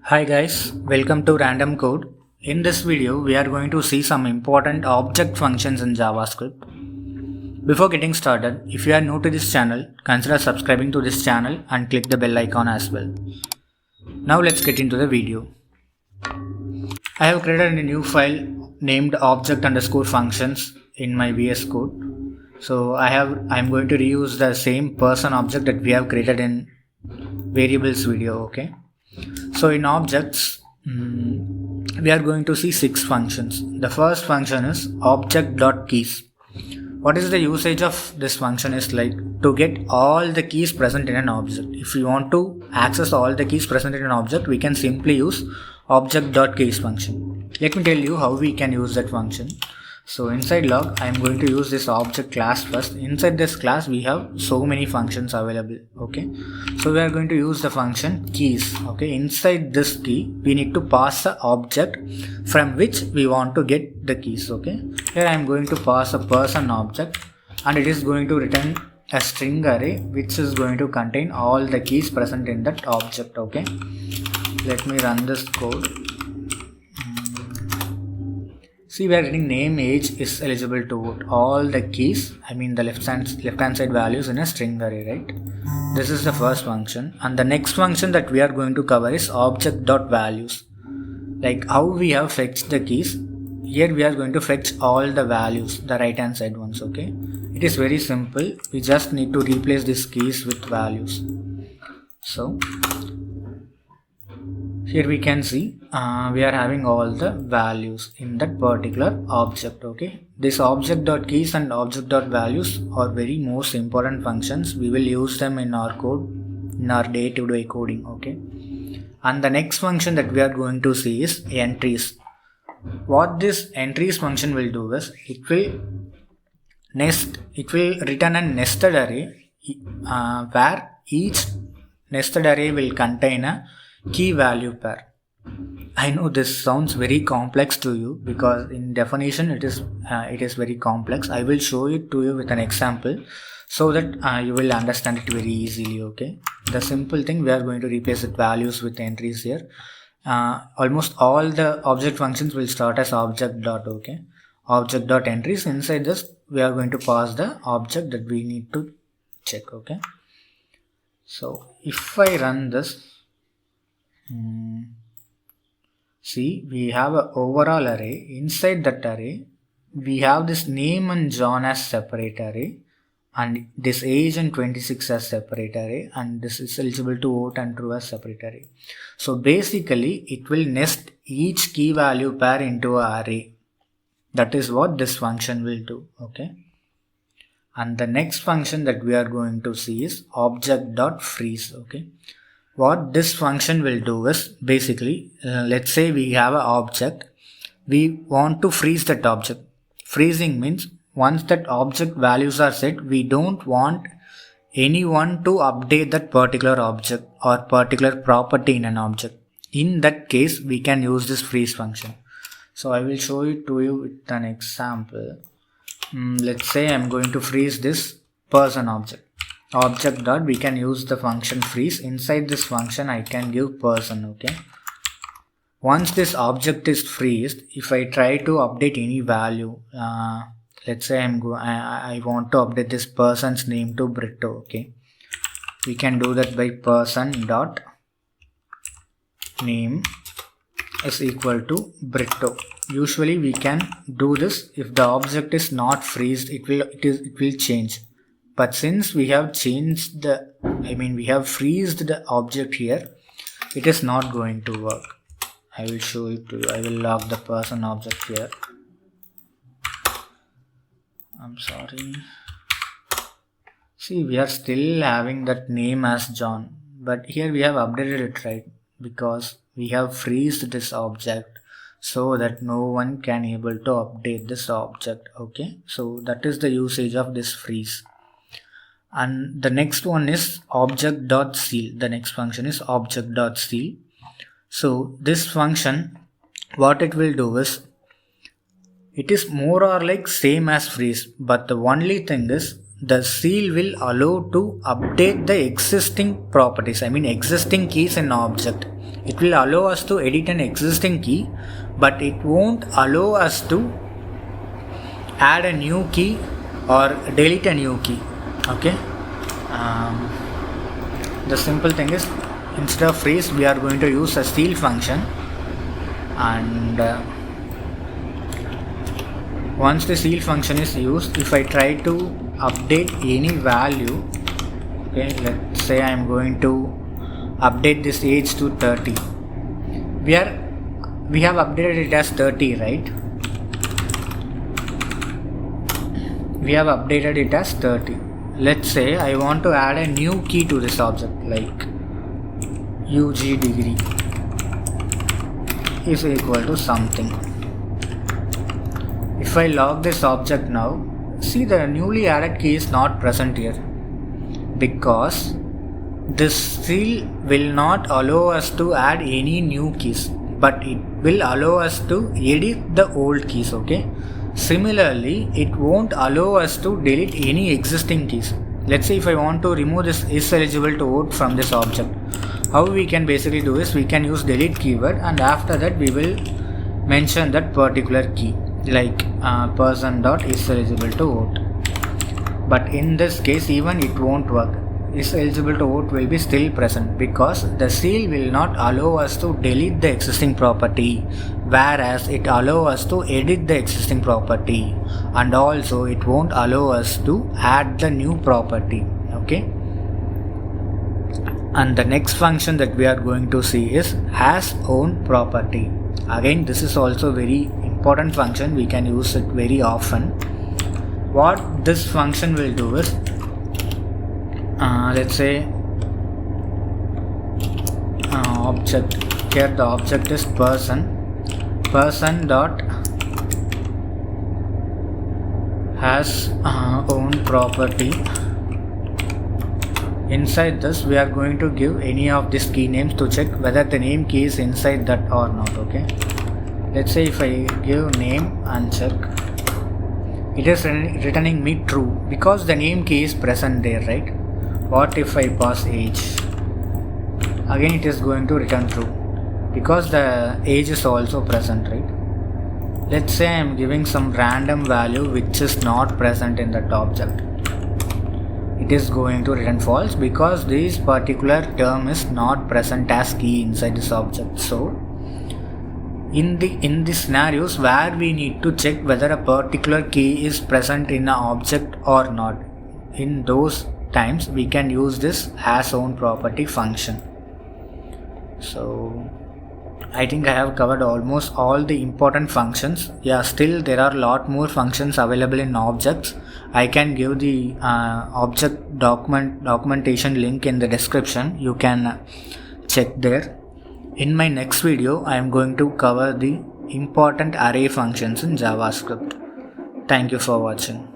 Hi guys, welcome to Random Code. In this video, we are going to see some important object functions in JavaScript. Before getting started, if you are new to this channel, consider subscribing to this channel and click the bell icon as well. Now let's get into the video. I have created a new file named object_functions in my VS Code. So I'm going to reuse the same person object that we have created in variables video, okay? So in objects, we are going to see 6 functions. The first function is object.keys. What is the usage of this function is like to get all the keys present in an object. If we want to access all the keys present in an object, we can simply use object.keys function. Let me tell you how we can use that function. So inside log, I am going to use this object class first. Inside this class, we have so many functions available. Okay. So we are going to use the function keys. Okay. Inside this key, we need to pass the object from which we want to get the keys. Okay. Here I am going to pass a person object, and it is going to return a string array which is going to contain all the keys present in that object. Okay. Let me run this code. See, we are getting name, age is eligible to vote. All the keys, I mean the left hand side values in a string array, right? This is the first function. And the next function that we are going to cover is object.values. Like how we have fetched the keys. Here we are going to fetch all the values, the right hand side ones, okay? It is very simple. We just need to replace these keys with values. So here we can see we are having all the values in that particular object. Okay, this object.keys and object.values are very most important functions. We will use them in our code, in our day-to-day coding. Okay, and the next function that we are going to see is entries. What this entries function will do is it will return a nested array where each nested array will contain a key value pair. I know this sounds very complex to you because in definition it is very complex. I will show it to you with an example so that you will understand it very easily. Okay, the simple thing, we are going to replace the values with entries here. Almost all the object functions will start as object.entries. Inside this we are going to pass the object that we need to check. Okay, so if I run this, see, we have an overall array. Inside that array, we have this name and John as separate array, and this age and 26 as separate array, and this is eligible to vote and true as separate array. So basically, it will nest each key value pair into an array. That is what this function will do. Okay. And the next function that we are going to see is object.freeze. Okay. What this function will do is basically, let's say we have an object, we want to freeze that object. Freezing means once that object values are set, we don't want anyone to update that particular object or particular property in an object. In that case, we can use this freeze function. So I will show it to you with an example. Let's say I'm going to freeze this person object. We can use the function freeze. Inside this function I can give person. Okay, once this object is freezed, if I try to update any value, let's say I want to update this person's name to Brito. Okay, we can do that by person dot name is equal to Brito. Usually we can do this if the object is not freezed, it will change. But since we have changed we have freezed the object here, it is not going to work. I will show it to you. I will log the person object here. I'm sorry. See, we are still having that name as John, but here we have updated it, right? Because we have freezed this object so that no one can able to update this object. Okay, so that is the usage of this freeze. And the next one is object.seal. The next function is object.seal. So this function, what it will do is, it is more or like same as freeze, but the only thing is the seal will allow to update the existing properties, existing keys in object. It will allow us to edit an existing key, but it won't allow us to add a new key or delete a new key. Okay. The simple thing is, instead of phrase, we are going to use a steal function, and once the steal function is used, if I try to update any value, okay, let's say I am going to update this age to 30. We have updated it as 30, right? We have updated it as 30. Let's say I want to add a new key to this object, like UG degree is equal to something. If I log this object now, see the newly added key is not present here, because this steal will not allow us to add any new keys, but it will allow us to edit the old keys. Okay. Similarly, it won't allow us to delete any existing keys. Let's say if I want to remove this is eligible to vote from this object, how we can basically do is, we can use delete keyword, and after that we will mention that particular key, like person dot is eligible to vote. But in this case, even it won't work. Is eligible to vote will be still present, because the seal will not allow us to delete the existing property, whereas it allows us to edit the existing property, and also it won't allow us to add the new property. Okay. And the next function that we are going to see is has own property. Again, this is also very important function. We can use it very often. What this function will do is, let's say object, here the object is person dot has own property. Inside this, we are going to give any of these key names to check whether the name key is inside that or not. Okay. Let's say if I give name and check, it is returning me true, because the name key is present there, right? What if I pass age? Again it is going to return true, because the age is also present, right? Let's say I am giving some random value which is not present in that object. It is going to return false, because this particular term is not present as key inside this object. So in the scenarios where we need to check whether a particular key is present in an object or not, in those times we can use this has own property function. So I think I have covered almost all the important functions. Yeah, still there are a lot more functions available in objects. I can give the object documentation link in the description. You can check there. In my next video, I am going to cover the important array functions in JavaScript. Thank you for watching.